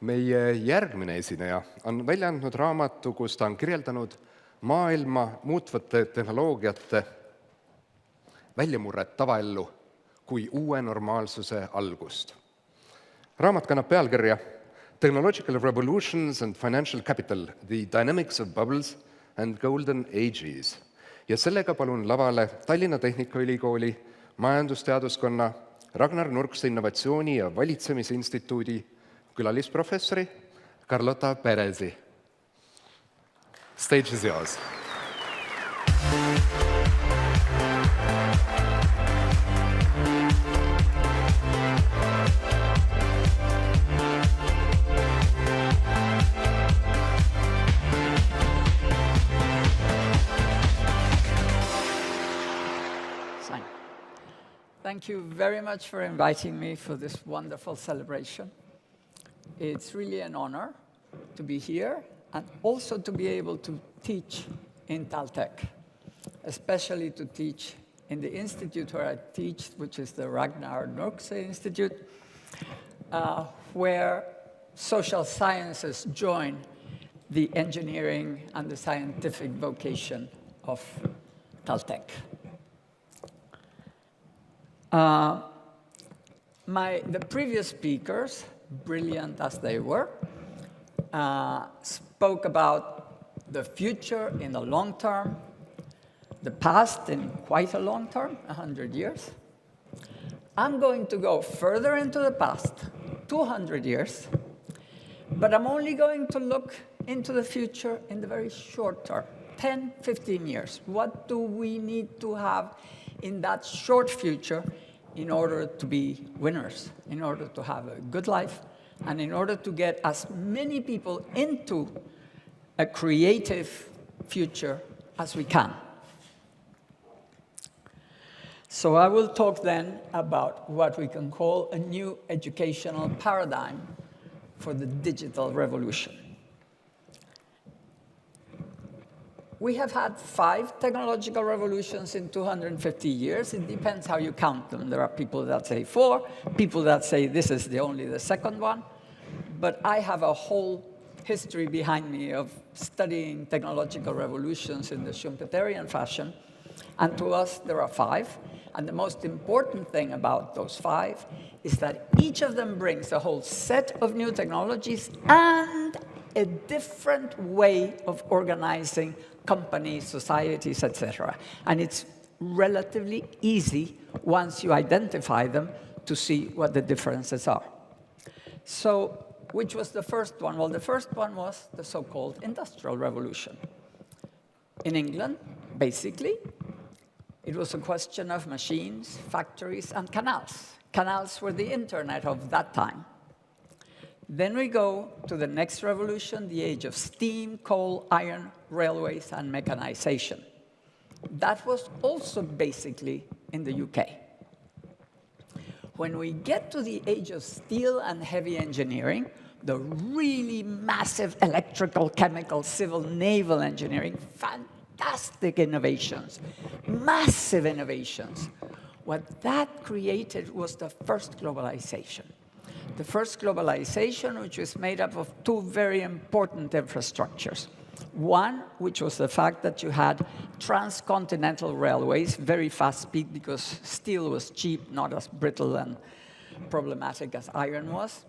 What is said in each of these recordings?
Meie järgmine esineja on välja andnud raamatu, kus ta on kirjeldanud maailma muutvate tehnoloogiate väljamurret tavaellu kui uue normaalsuse algust. Raamat kannab pealkirja Technological Revolutions and Financial Capital, The Dynamics of Bubbles and Golden Ages. Ja sellega palun lavale Tallinna Tehnikaülikooli majandusteaduskonna Ragnar Nurkse innovatsiooni- ja valitsemisinstituudi külalisprofessori Carlota Perezi. Stage is yours. Thank you very much for inviting me for this wonderful celebration. It's really an honor to be here and also to be able to teach in TalTech, especially to teach in the institute where I teach, which is the Ragnar Nurkse Institute, where social sciences join the engineering and the scientific vocation of TalTech. The previous speakers, brilliant as they were, spoke about the future in the long term, the past in quite a long term, 100 years. I'm going to go further into the past, 200 years, but I'm only going to look into the future in the very short term, 10, 15 years. What do we need to have in that short future in order to be winners, in order to have a good life, and in order to get as many people into a creative future as we can? So I will talk then about what we can call a new educational paradigm for the digital revolution. We have had 5 technological revolutions in 250 years. It depends how you count them. There are people that say 4, people that say this is only the second one. But I have a whole history behind me of studying technological revolutions in the Schumpeterian fashion. And to us, there are 5. And the most important thing about those 5 is that each of them brings a whole set of new technologies and a different way of organizing companies, societies, etc. And it's relatively easy, once you identify them, to see what the differences are. So, which was the first one? Well, the first one was the so-called Industrial Revolution. In England, basically, it was a question of machines, factories, and canals. Canals were the internet of that time. Then we go to the next revolution, the age of steam, coal, iron, railways, and mechanization. That was also basically in the UK. When we get to the age of steel and heavy engineering, the really massive electrical, chemical, civil, naval engineering, fantastic innovations, massive innovations. What that created was the first globalization. The first globalization, which was made up of 2 very important infrastructures. One, which was the fact that you had transcontinental railways, very fast speed because steel was cheap, not as brittle and problematic as iron was.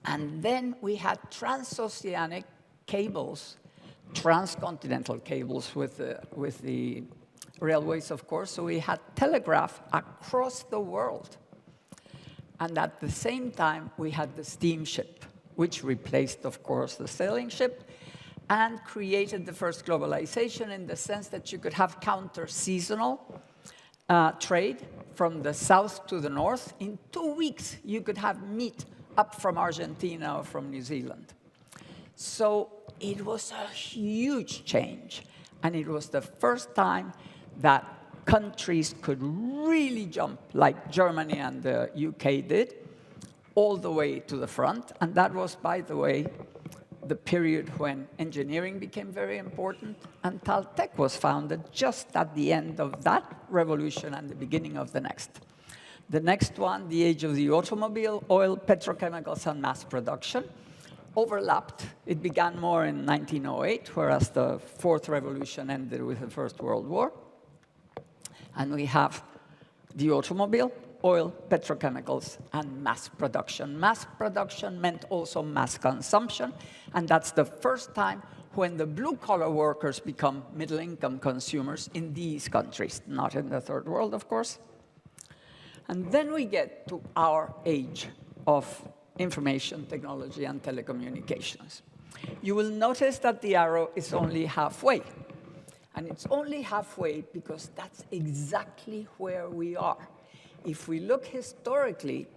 And then we had transoceanic cables, transcontinental cables with the railways, of course. So we had telegraph across the world. And at the same time, we had the steamship, which replaced, of course, the sailing ship and created the first globalization in the sense that you could have counter-seasonal trade from the south to the north. In 2 weeks, you could have meat up from Argentina or from New Zealand. So it was a huge change. And it was the first time that countries could really jump, like Germany and the UK did, all the way to the front. And that was, by the way, the period when engineering became very important, and TalTech was founded just at the end of that revolution and the beginning of the next. The next one, the age of the automobile, oil, petrochemicals, and mass production, overlapped. It began more in 1908, whereas the fourth revolution ended with the First World War. And we have the automobile, oil, petrochemicals, and mass production. Mass production meant also mass consumption, and that's the first time when the blue-collar workers become middle-income consumers in these countries, not in the third world, of course. And then we get to our age of information technology and telecommunications. You will notice that the arrow is only halfway. And it's only halfway because that's exactly where we are. If we look historically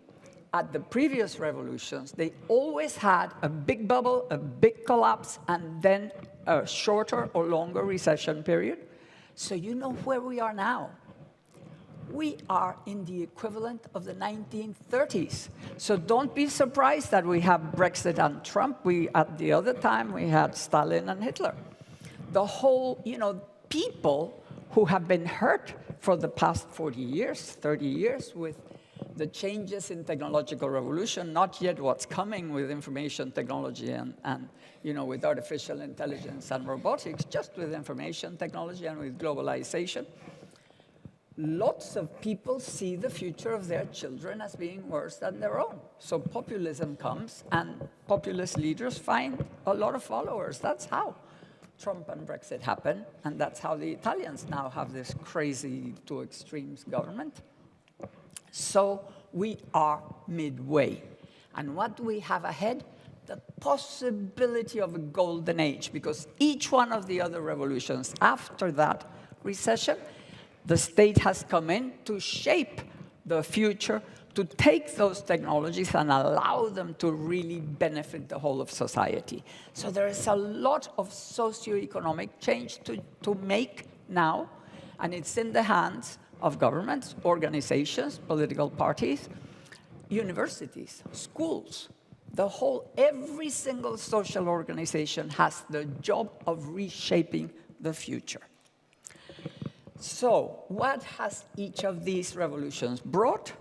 at the previous revolutions, they always had a big bubble, a big collapse, and then a shorter or longer recession period. So you know where we are now. We are in the equivalent of the 1930s. So don't be surprised that we have Brexit and Trump. At the other time, we had Stalin and Hitler. The whole, people who have been hurt for the past 40 years, 30 years with the changes in technological revolution, not yet what's coming with information technology and with artificial intelligence and robotics, just with information technology and with globalization. Lots of people see the future of their children as being worse than their own. So populism comes, and populist leaders find a lot of followers. That's how Trump and Brexit happen, and that's how the Italians now have this crazy two extremes government. So we are midway. And what do we have ahead? The possibility of a golden age, because each one of the other revolutions after that recession, the state has come in to shape the future, to take those technologies and allow them to really benefit the whole of society. So there is a lot of socioeconomic change to make now, and it's in the hands of governments, organizations, political parties, universities, schools. Every single social organization has the job of reshaping the future. So what has each of these revolutions brought?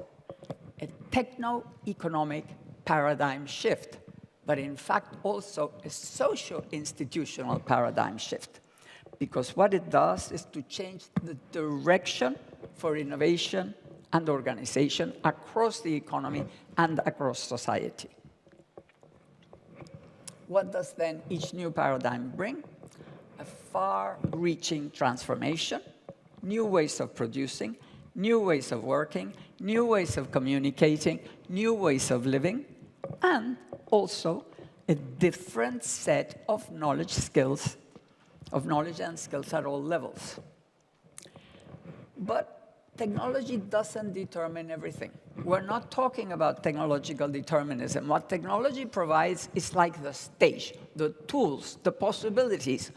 A techno-economic paradigm shift, but in fact also a socio-institutional paradigm shift. Because what it does is to change the direction for innovation and organization across the economy and across society. What does then each new paradigm bring? A far-reaching transformation, new ways of producing, new ways of working, new ways of communicating, new ways of living, and also a different set of knowledge and skills at all levels. But technology doesn't determine everything. We're not talking about technological determinism. What technology provides is like the stage, the tools, the possibilities.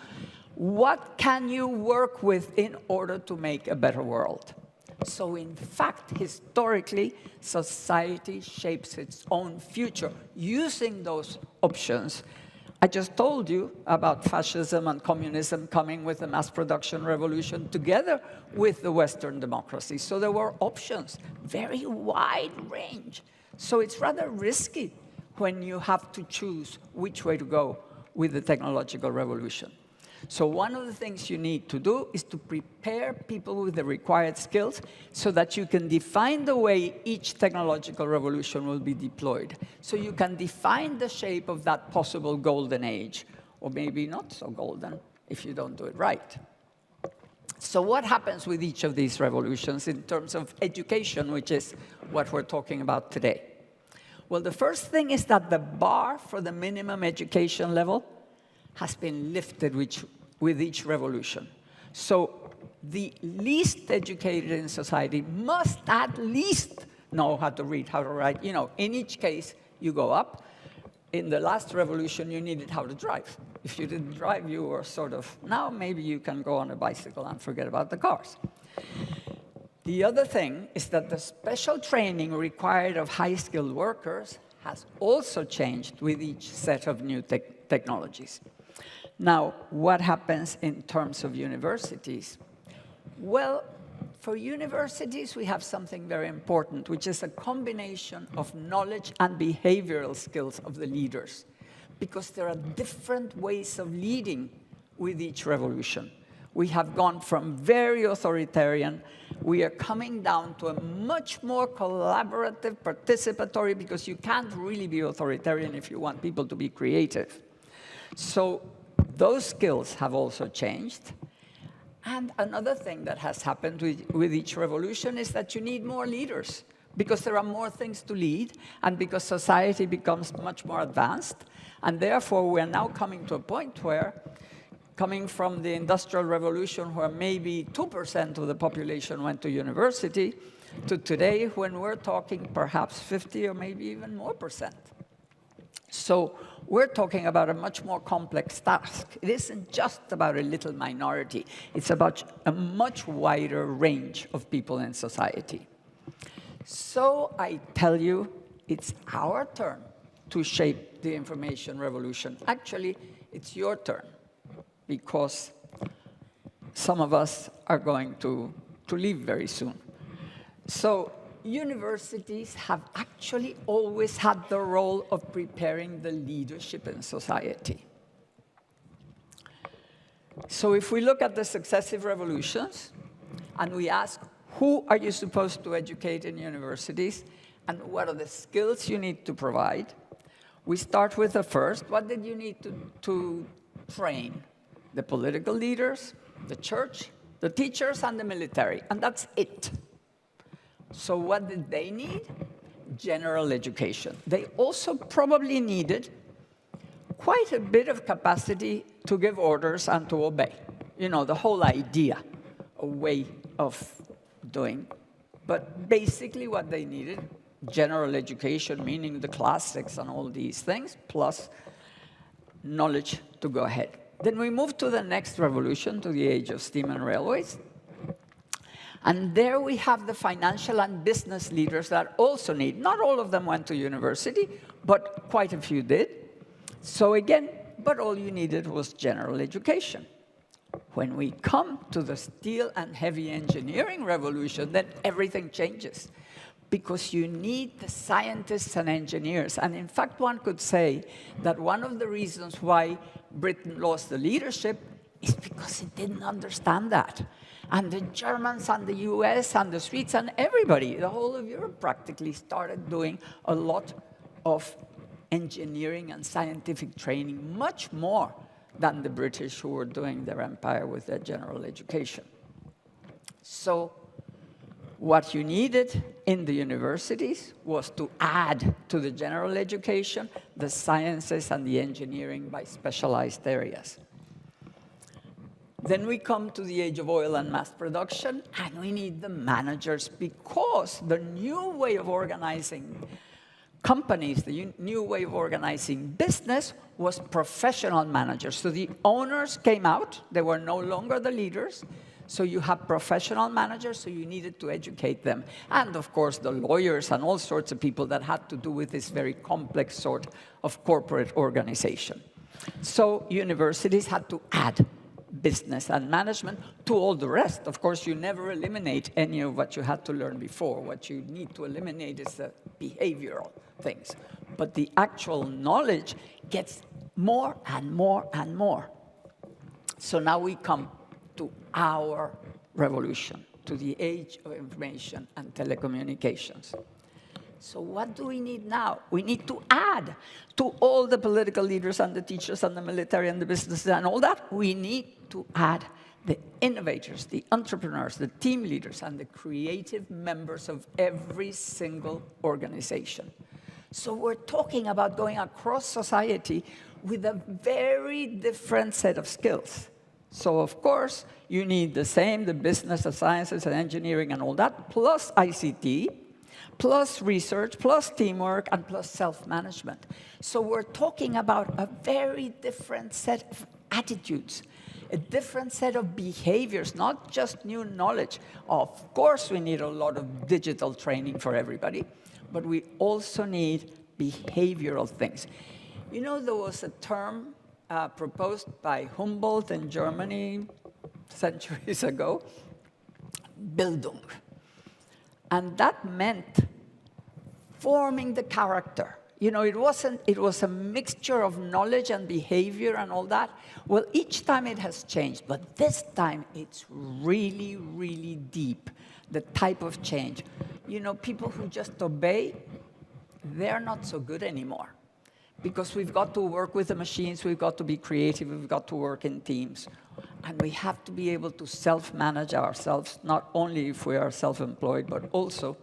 What can you work with in order to make a better world? So in fact, historically, society shapes its own future using those options. I just told you about fascism and communism coming with the mass production revolution together with the Western democracy. So there were options, very wide range. So it's rather risky when you have to choose which way to go with the technological revolution. So one of the things you need to do is to prepare people with the required skills so that you can define the way each technological revolution will be deployed. So you can define the shape of that possible golden age, or maybe not so golden if you don't do it right. So what happens with each of these revolutions in terms of education, which is what we're talking about today? Well, the first thing is that the bar for the minimum education level has been lifted with each revolution. So the least educated in society must at least know how to read, how to write. In each case, you go up. In the last revolution, you needed how to drive. If you didn't drive, you were sort of, now maybe you can go on a bicycle and forget about the cars. The other thing is that the special training required of high-skilled workers has also changed with each set of new technologies. Now, what happens in terms of universities? Well, for universities, we have something very important, which is a combination of knowledge and behavioral skills of the leaders, because there are different ways of leading with each revolution. We have gone from very authoritarian, we are coming down to a much more collaborative, participatory, because you can't really be authoritarian if you want people to be creative. So those skills have also changed. And another thing that has happened with each revolution is that you need more leaders, because there are more things to lead, and because society becomes much more advanced. And therefore, we are now coming to a point where, coming from the Industrial Revolution, where maybe 2% of the population went to university, to today, when we're talking perhaps 50 or maybe even more %. So we're talking about a much more complex task. It isn't just about a little minority. It's about a much wider range of people in society. So I tell you, it's our turn to shape the information revolution. Actually, it's your turn, because some of us are going to leave very soon. So universities have actually always had the role of preparing the leadership in society. So if we look at the successive revolutions, and we ask, who are you supposed to educate in universities, and what are the skills you need to provide? We start with the first. What did you need to train? The political leaders, the church, the teachers, and the military, and that's it. So what did they need? General education. They also probably needed quite a bit of capacity to give orders and to obey. You know, the whole idea, a way of doing. But basically what they needed, general education, meaning the classics and all these things, plus knowledge to go ahead. Then we move to the next revolution, to the age of steam and railways. And there we have the financial and business leaders that also need. Not all of them went to university, but quite a few did. So again, but all you needed was general education. When we come to the steel and heavy engineering revolution, then everything changes, because you need the scientists and engineers. And in fact, one could say that one of the reasons why Britain lost the leadership is because it didn't understand that. And the Germans and the US and the Swedes and everybody, the whole of Europe practically, started doing a lot of engineering and scientific training, much more than the British, who were doing their empire with their general education. So what you needed in the universities was to add to the general education the sciences and the engineering by specialized areas. Then we come to the age of oil and mass production, and we need the managers, because the new way of organizing companies, the new way of organizing business, was professional managers. So the owners came out, they were no longer the leaders. So you have professional managers, so you needed to educate them. And of course, the lawyers and all sorts of people that had to do with this very complex sort of corporate organization. So universities had to add business and management to all the rest. Of course, you never eliminate any of what you had to learn before. What you need to eliminate is the behavioral things. But the actual knowledge gets more and more and more. So now we come to our revolution, to the age of information and telecommunications. So what do we need now? We need to add to all the political leaders and the teachers and the military and the businesses and all that. We need to add the innovators, the entrepreneurs, the team leaders, and the creative members of every single organization. So we're talking about going across society with a very different set of skills. So of course, you need the business, the sciences, and engineering and all that, plus ICT, plus research, plus teamwork, and plus self-management. So we're talking about a very different set of attitudes, a different set of behaviors, not just new knowledge. Of course, we need a lot of digital training for everybody, but we also need behavioral things. You know, there was a term proposed by Humboldt in Germany centuries ago, Bildung. And that meant forming the character. You know, it was a mixture of knowledge and behavior and all that. Well, each time it has changed, but this time it's really, really deep, the type of change. You know, people who just obey, they're not so good anymore. Because we've got to work with the machines, we've got to be creative, we've got to work in teams. And we have to be able to self-manage ourselves, not only if we are self-employed, but also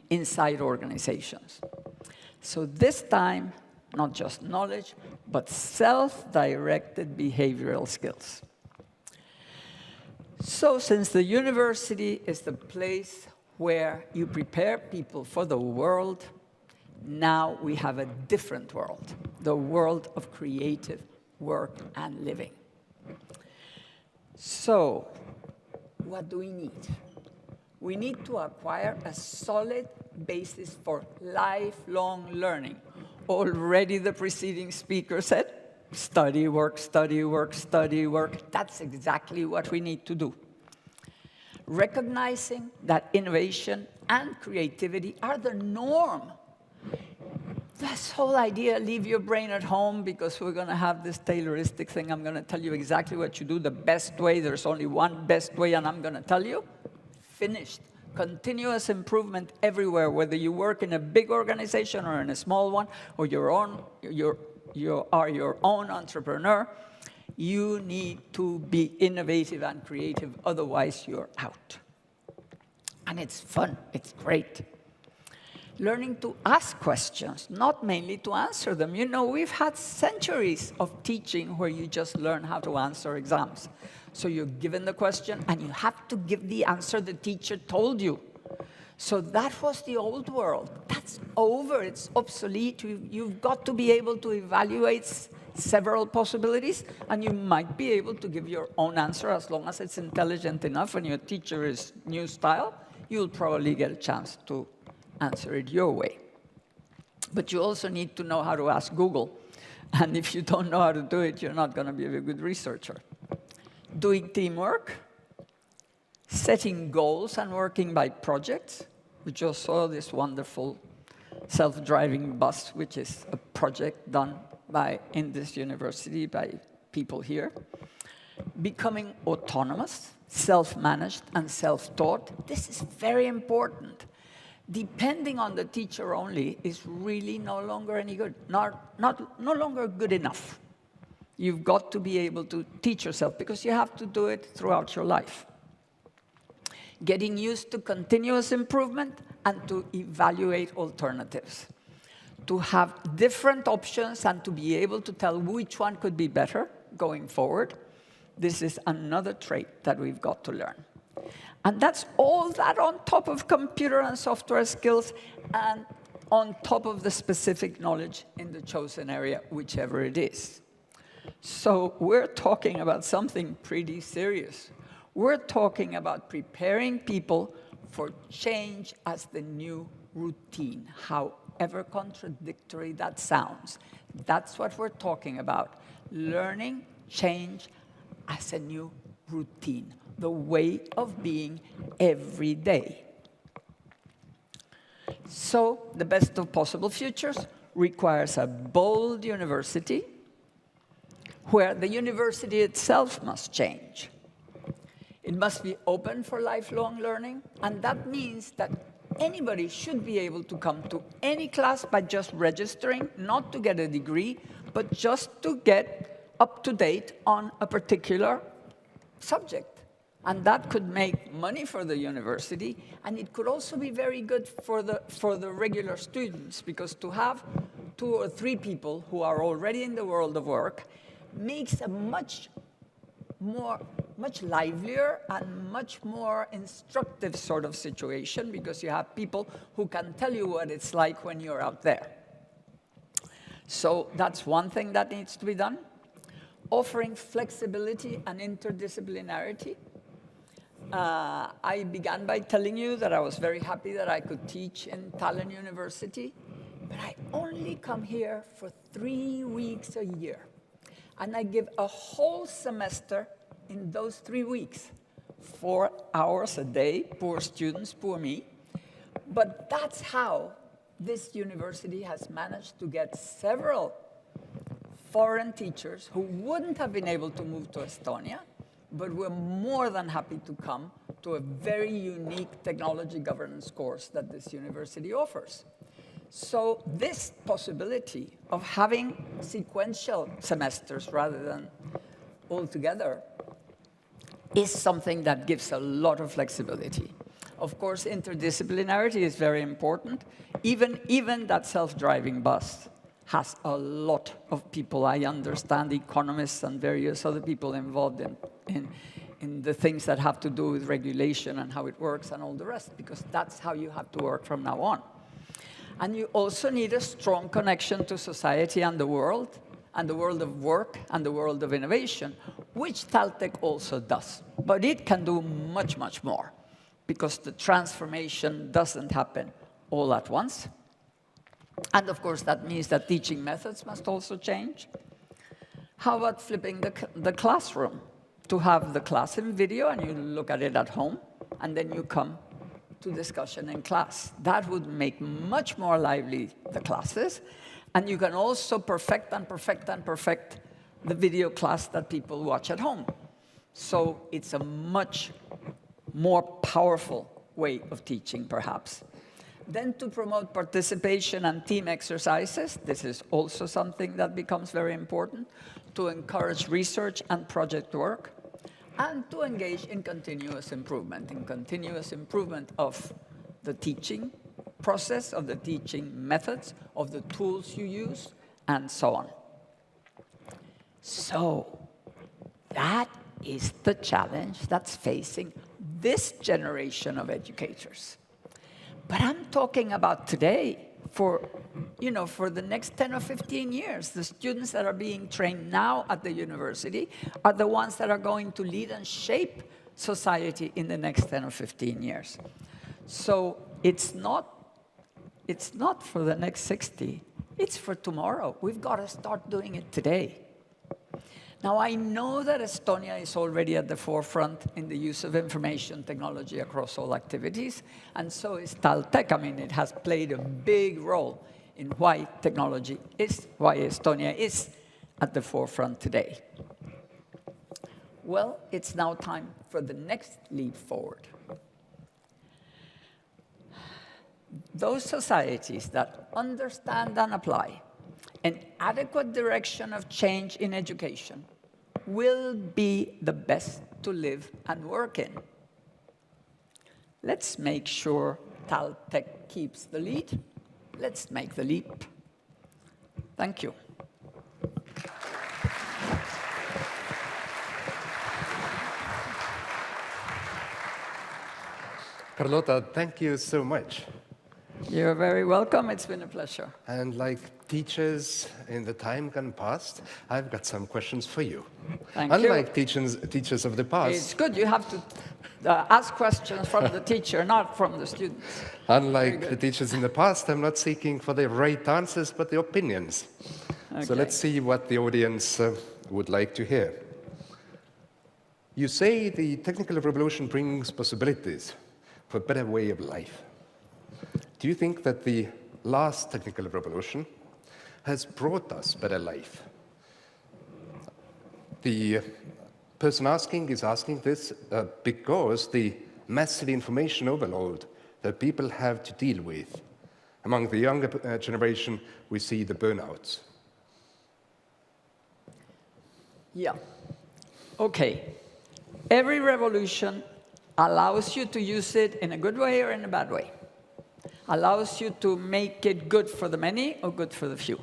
inside organizations. So this time, not just knowledge, but self-directed behavioral skills. So since the university is the place where you prepare people for the world, now we have a different world, the world of creative work and living. So, what do we need? We need to acquire a solid basis for lifelong learning. Already the preceding speaker said, study, work, study, work, study, work. That's exactly what we need to do. Recognizing that innovation and creativity are the norm. This whole idea, leave your brain at home because we're going to have this Tayloristic thing. I'm going to tell you exactly what you do the best way. There's only one best way, and I'm going to tell you. Finished. Continuous improvement everywhere, whether you work in a big organization or in a small one, or you are your own entrepreneur. You need to be innovative and creative, otherwise you're out. And it's fun. It's great. Learning to ask questions, not mainly to answer them. You know, we've had centuries of teaching where you just learn how to answer exams. So you're given the question, and you have to give the answer the teacher told you. So that was the old world. That's over. It's obsolete. You've got to be able to evaluate several possibilities, and you might be able to give your own answer as long as it's intelligent enough and your teacher is new style. You'll probably get a chance to answer it your way. But you also need to know how to ask Google. And if you don't know how to do it, you're not going to be a very good researcher. Doing teamwork, setting goals and working by projects. We just saw this wonderful self-driving bus, which is a project done in this university by people here. Becoming autonomous, self-managed, and self-taught. This is very important. Depending on the teacher only is really no longer any good, no longer good enough. You've got to be able to teach yourself because you have to do it throughout your life. Getting used to continuous improvement and to evaluate alternatives. To have different options and to be able to tell which one could be better going forward. This is another trait that we've got to learn. And that's all that on top of computer and software skills and on top of the specific knowledge in the chosen area, whichever it is. So we're talking about something pretty serious. We're talking about preparing people for change as the new routine, however contradictory that sounds. That's what we're talking about. Learning change as a new routine. The way of being every day. So the best of possible futures requires a bold university where the university itself must change. It must be open for lifelong learning, and that means that anybody should be able to come to any class by just registering, not to get a degree, but just to get up to date on a particular subject. And that could make money for the university, and it could also be very good for the regular students, because to have 2 or 3 people who are already in the world of work makes a much livelier and much more instructive sort of situation, because you have people who can tell you what it's like when you're out there. So that's one thing that needs to be done. Offering flexibility and interdisciplinarity. I began by telling you that I was very happy that I could teach in Tallinn University, but I only come here for 3 weeks a year. And I give a whole semester in those 3 weeks for hours a day. Poor students, poor me. But that's how this university has managed to get several foreign teachers who wouldn't have been able to move to Estonia, but were more than happy to come to a very unique technology governance course that this university offers. So this possibility of having sequential semesters rather than all together is something that gives a lot of flexibility. Of course, interdisciplinarity is very important. Even that self-driving bus has a lot of people, I understand, economists and various other people involved in the things that have to do with regulation and how it works and all the rest, because that's how you have to work from now on. And you also need a strong connection to society and the world of work and the world of innovation, which TalTech also does. But it can do much, much more, because the transformation doesn't happen all at once. And of course, that means that teaching methods must also change. How about flipping the classroom? To have the class in video and you look at it at home, and then you come to discussion in class. That would make much more lively the classes. And you can also perfect the video class that people watch at home. So it's a much more powerful way of teaching, perhaps. Then to promote participation and team exercises, this is also something that becomes very important, to encourage research and project work, and to engage in continuous improvement of the teaching process, of the teaching methods, of the tools you use, and so on. So that is the challenge that's facing this generation of educators. But I'm talking about today, for the next 10 or 15 years. The students that are being trained now at the university are the ones that are going to lead and shape society in the next 10 or 15 years. So it's not for the next 60, it's for tomorrow. We've got to start doing it today. Now, I know that Estonia is already at the forefront in the use of information technology across all activities, and so is TalTech. I mean, it has played a big role in why Estonia is at the forefront today. Well, it's now time for the next leap forward. Those societies that understand and apply an adequate direction of change in education will be the best to live and work in. Let's make sure TalTech keeps the lead. Let's make the leap. Thank you. Carlota, thank you so much. You're very welcome. It's been a pleasure. And like teachers in the time gone past, I've got some questions for you. Thank you. Unlike teachers of the past. It's good. You have to ask questions from the teacher, not from the students. Unlike the teachers in the past, I'm not seeking for the right answers, but the opinions. Okay. So let's see what the audience would like to hear. You say the technical revolution brings possibilities for a better way of life. Do you think that the last technical revolution has brought us better life? The person asking is asking this because the massive information overload that people have to deal with. Among the younger generation, we see the burnouts. Yeah. Okay. Every revolution allows you to use it in a good way or in a bad way. Allows you to make it good for the many or good for the few.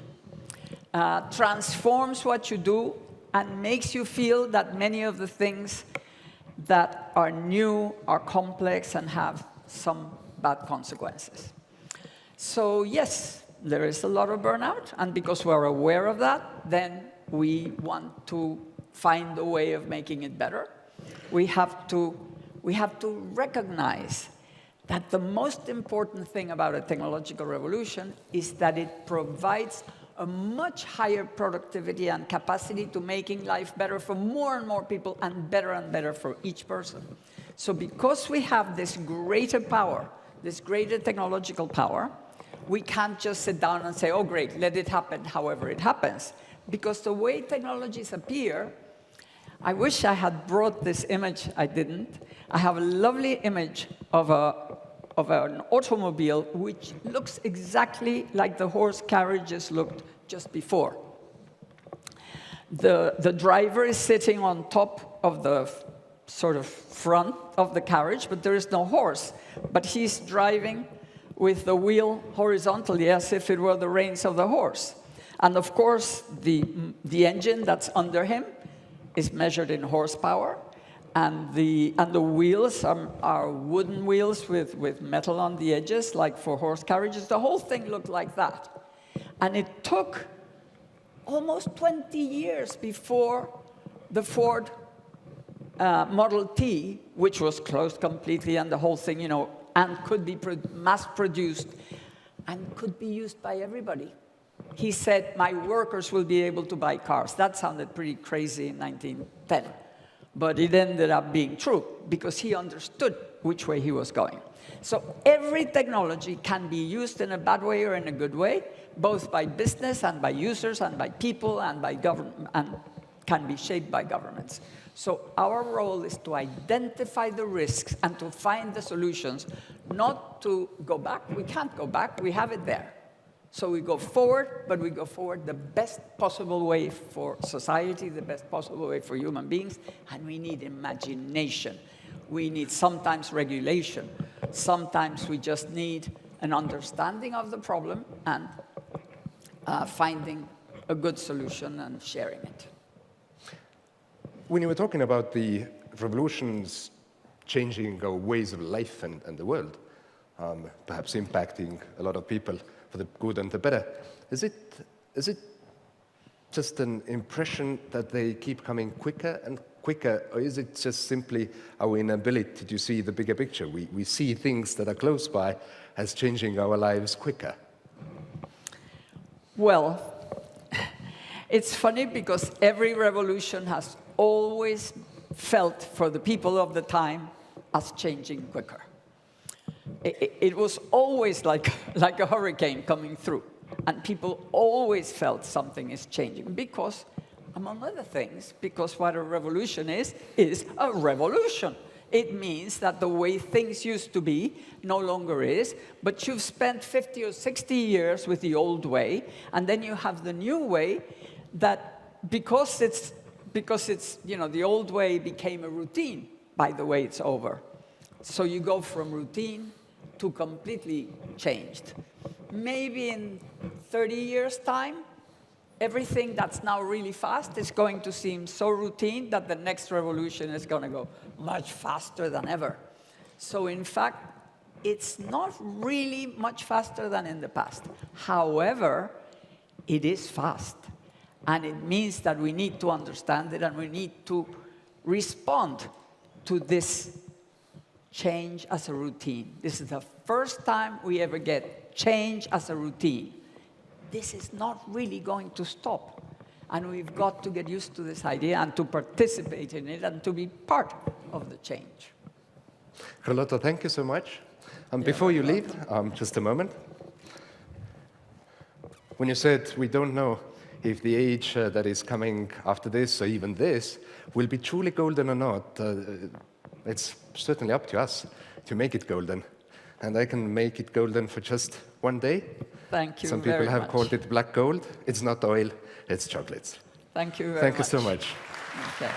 Transforms what you do and makes you feel that many of the things that are new are complex and have some bad consequences. So yes, there is a lot of burnout, and because we're aware of that, then we want to find a way of making it better. We have to recognize that the most important thing about a technological revolution is that it provides a much higher productivity and capacity to making life better for more and more people and better for each person. So because we have this greater power, this greater technological power, we can't just sit down and say, oh, great, let it happen however it happens. Because the way technologies appear, I wish I had brought this image, I didn't. I have a lovely image of an automobile which looks exactly like the horse carriages looked just before. The driver is sitting on top of the sort of front of the carriage, but there is no horse. But he's driving with the wheel horizontally as if it were the reins of the horse. And of course, the engine that's under him is measured in horsepower, and the wheels are wooden wheels with metal on the edges, like for horse carriages. The whole thing looked like that. And it took almost 20 years before the Ford Model T, which was closed completely, and the whole thing, you know, and could be mass-produced and could be used by everybody. He said, my workers will be able to buy cars. That sounded pretty crazy in 1910. But it ended up being true, because he understood which way he was going. So every technology can be used in a bad way or in a good way, both by business and by users and by people and by government, and can be shaped by governments. So our role is to identify the risks and to find the solutions, not to go back. We can't go back. We have it there. So we go forward, but we go forward the best possible way for society, the best possible way for human beings, and we need imagination. We need sometimes regulation. Sometimes we just need an understanding of the problem and finding a good solution and sharing it. When you were talking about the revolutions changing our ways of life and the world, perhaps impacting a lot of people for the good and the better, is it just an impression that they keep coming quicker and quicker, or is it just simply our inability to see the bigger picture? We see things that are close by as changing our lives quicker. Well, it's funny because every revolution has always felt for the people of the time as changing quicker. It was always like a hurricane coming through, and people always felt something is changing because, among other things, because what a revolution is a revolution. It means that the way things used to be no longer is, but you've spent 50 or 60 years with the old way, and then you have the new way that because it's, you know, the old way became a routine by the way it's over. So you go from routine to completely changed. Maybe in 30 years' time, everything that's now really fast is going to seem so routine that the next revolution is going to go much faster than ever. So in fact, it's not really much faster than in the past. However, it is fast. And it means that we need to understand it, and we need to respond to this change as a routine. This is the first time we ever get change as a routine. This is not really going to stop. And we've got to get used to this idea and to participate in it and to be part of the change. Carlota, thank you so much. Before you leave, just a moment. When you said we don't know if the age that is coming after this or even this will be truly golden or not, it's certainly up to us to make it golden. And I can make it golden for just one day. Thank you very much. Some people have called it black gold. It's not oil, it's chocolates. Thank you very much. Thank you so much. Okay.